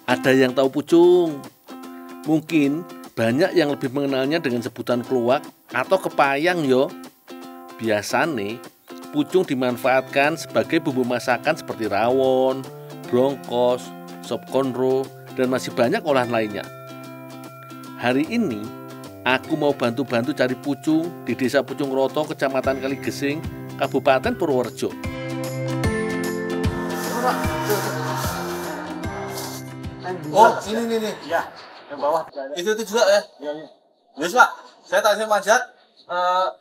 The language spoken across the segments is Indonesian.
Ada yang tahu pucung? Mungkin banyak yang lebih mengenalnya dengan sebutan kluwak atau kepayang yo. Biasanya pucung dimanfaatkan sebagai bumbu masakan seperti rawon, brongkos, sop konro, dan masih banyak olahan lainnya. Hari ini aku mau bantu-bantu cari pucung di Desa Pucung Roto, Kecamatan Kaligesing, Kabupaten Purworejo. Oh, ini nih. Ya, yang bawah. Itu juga ya? Iya. Yes, Pak. Saya tak manjat.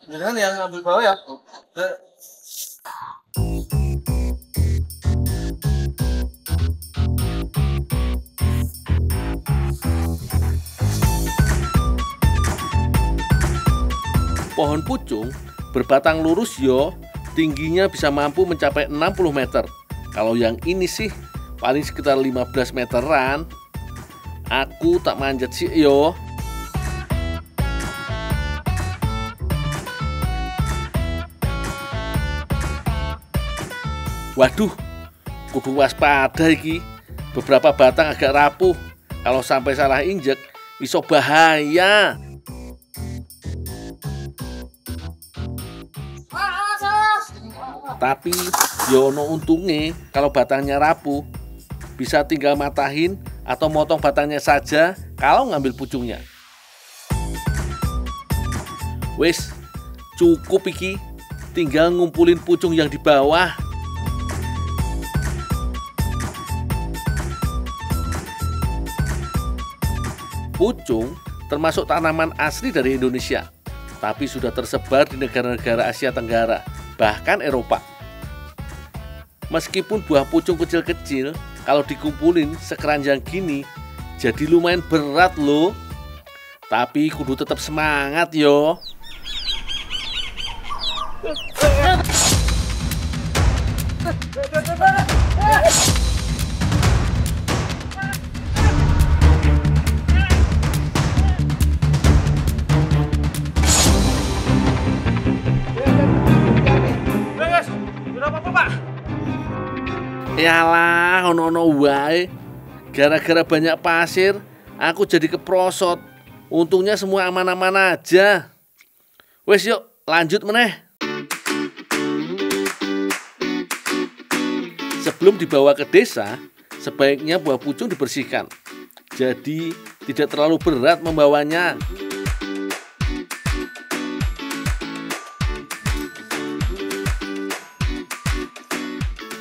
Jangan yang ambil bawah ya. Pohon pucung berbatang lurus yo, tingginya bisa mampu mencapai 60 meter. Kalau yang ini sih paling sekitar 15 meteran. Aku tak manjat sih yo. Waduh, kudu waspada iki. Beberapa batang agak rapuh. Kalau sampai salah injek, iso bahaya. Tapi yono untungnya kalau batangnya rapuh, bisa tinggal matahin atau motong batangnya saja kalau ngambil pucungnya. Wes, cukup iki, tinggal ngumpulin pucung yang di bawah. Pucung termasuk tanaman asli dari Indonesia, tapi sudah tersebar di negara-negara Asia Tenggara, bahkan Eropa. Meskipun buah pucung kecil-kecil, kalau dikumpulin sekeranjang gini, jadi lumayan berat loh. Tapi kudu tetap semangat yo. Yalah, ono-ono wae. Gara-gara banyak pasir, aku jadi keprosot. Untungnya semua aman-aman aja. Wes yuk, lanjut meneh. Sebelum dibawa ke desa, sebaiknya buah pucung dibersihkan. Jadi, tidak terlalu berat membawanya.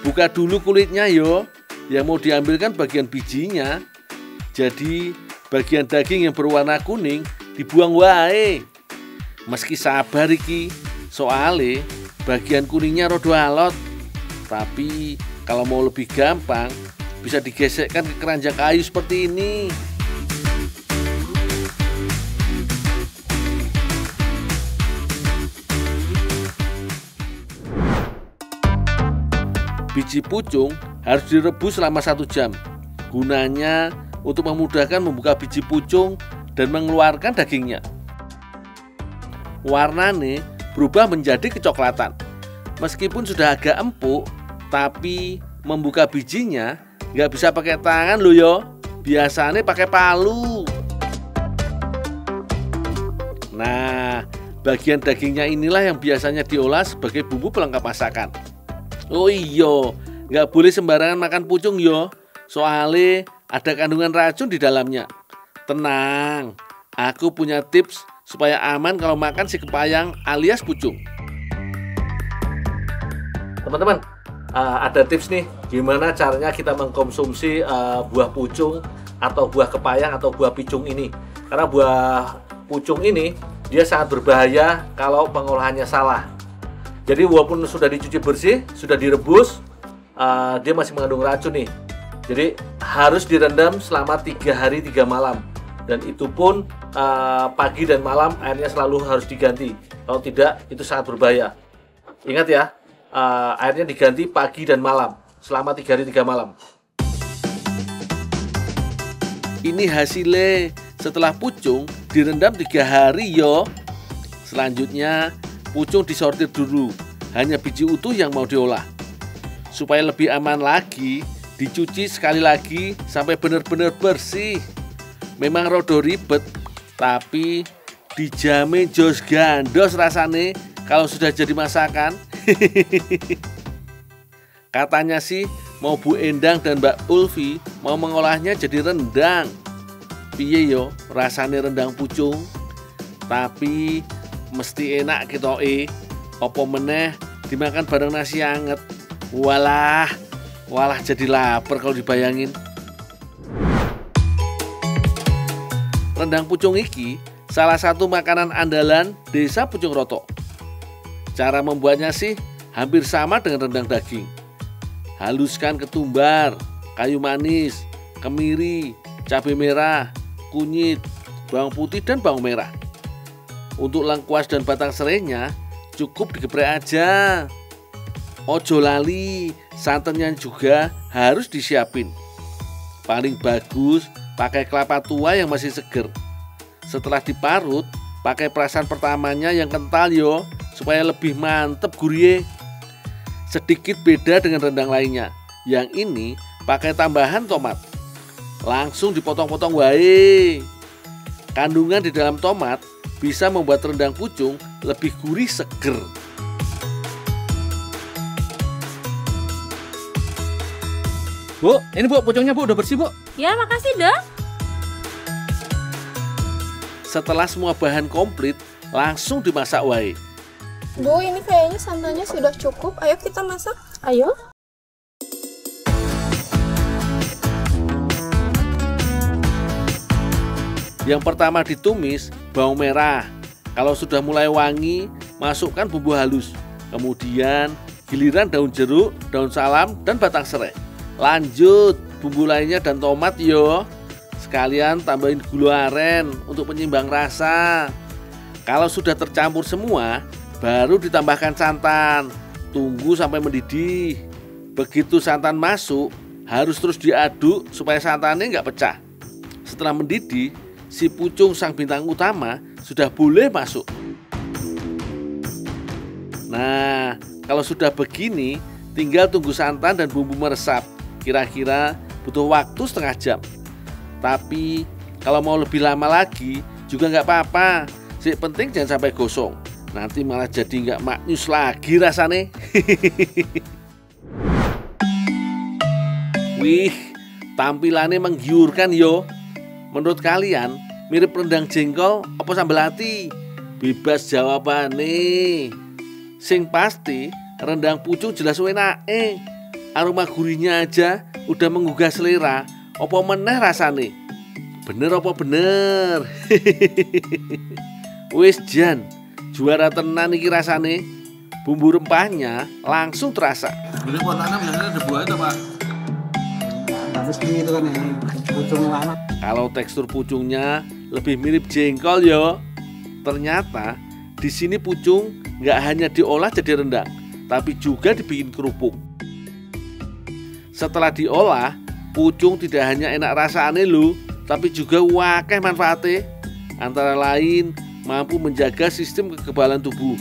Buka dulu kulitnya yo. Yang mau diambilkan bagian bijinya. Jadi bagian daging yang berwarna kuning dibuang wae. Meski sabar iki, soale bagian kuningnya rada alot. Tapi kalau mau lebih gampang, bisa digesekkan ke keranjang kayu seperti ini. Biji pucung harus direbus selama 1 jam. Gunanya untuk memudahkan membuka biji pucung dan mengeluarkan dagingnya. Warnanya berubah menjadi kecoklatan. Meskipun sudah agak empuk, tapi membuka bijinya nggak bisa pakai tangan loh yo. Biasanya pakai palu. Nah, bagian dagingnya inilah yang biasanya diolah sebagai bumbu pelengkap masakan. Oh iya, nggak boleh sembarangan makan pucung yo. Soalnya ada kandungan racun di dalamnya. Tenang, aku punya tips supaya aman kalau makan si kepayang alias pucung. Teman-teman, ada tips nih gimana caranya kita mengkonsumsi buah pucung atau buah kepayang atau buah picung ini. Karena buah pucung ini dia sangat berbahaya kalau pengolahannya salah. Jadi walaupun sudah dicuci bersih, sudah direbus, dia masih mengandung racun nih. Jadi harus direndam selama 3 hari 3 malam. Dan itu pun pagi dan malam airnya selalu harus diganti. Kalau tidak, itu sangat berbahaya. Ingat ya, airnya diganti pagi dan malam selama 3 hari 3 malam. Ini hasilnya setelah pucung direndam 3 hari yo. Selanjutnya pucung disortir dulu, hanya biji utuh yang mau diolah. Supaya lebih aman lagi, Dicuci sekali lagi sampai benar-benar bersih. Memang rodo ribet, tapi dijamin jos gandos rasane kalau sudah jadi masakan. Katanya sih mau Bu Endang dan Mbak Ulfi mau mengolahnya jadi rendang. Piye yo rasane rendang pucung? Tapi mesti enak ketoke. Apa meneh dimakan bareng nasi anget. Walah jadi lapar kalau dibayangin. Rendang pucung iki salah satu makanan andalan Desa Pucung Roto. Cara membuatnya sih hampir sama dengan rendang daging. Haluskan ketumbar, kayu manis, kemiri, cabai merah, kunyit, bawang putih dan bawang merah. Untuk lengkuas dan batang serainya cukup digeprek aja. Ojo lali, santannya juga harus disiapin. Paling bagus pakai kelapa tua yang masih seger. Setelah diparut, pakai perasan pertamanya yang kental yo, supaya lebih mantep gurih. Sedikit beda dengan rendang lainnya. Yang ini pakai tambahan tomat. Langsung dipotong-potong wae. Kandungan di dalam tomat bisa membuat rendang pucung lebih gurih seger. Bu, ini Bu, pucungnya Bu udah bersih Bu. Ya, makasih dong. Setelah semua bahan komplit, langsung dimasak wae. Bu, ini kayaknya santannya sudah cukup. Ayo kita masak. Ayo. Yang pertama ditumis bawang merah. Kalau sudah mulai wangi, masukkan bumbu halus. Kemudian giliran daun jeruk, daun salam, dan batang serai. Lanjut bumbu lainnya dan tomat yo. Sekalian tambahin gula aren untuk penyimbang rasa. Kalau sudah tercampur semua, baru ditambahkan santan. Tunggu sampai mendidih. Begitu santan masuk, harus terus diaduk supaya santannya nggak pecah. Setelah mendidih, si pucung sang bintang utama sudah boleh masuk. Nah, kalau sudah begini, tinggal tunggu santan dan bumbu meresap. Kira-kira butuh waktu setengah jam. Tapi kalau mau lebih lama lagi juga nggak apa-apa. Yang penting jangan sampai gosong. Nanti malah jadi nggak maknyus lagi rasanya. Wih, tampilannya menggiurkan yo. Menurut kalian mirip rendang jengkol apa sambal ati? Bebas jawabannya. Sing pasti rendang pucung jelas enake. Aroma gurihnya aja udah menggugah selera. Apa meneh rasane? Bener apa bener? Wis jan, juara tenan iki rasane. Bumbu rempahnya langsung terasa. Ini potongannya biasanya ada buah itu Pak. Habis gitu kan ya, pucung lama. Kalau tekstur pucungnya lebih mirip jengkol yo. Ternyata di sini pucung nggak hanya diolah jadi rendang, tapi juga dibikin kerupuk. Setelah diolah, pucung tidak hanya enak rasanya lho, tapi juga wakeh manfaatnya. Antara lain mampu menjaga sistem kekebalan tubuh,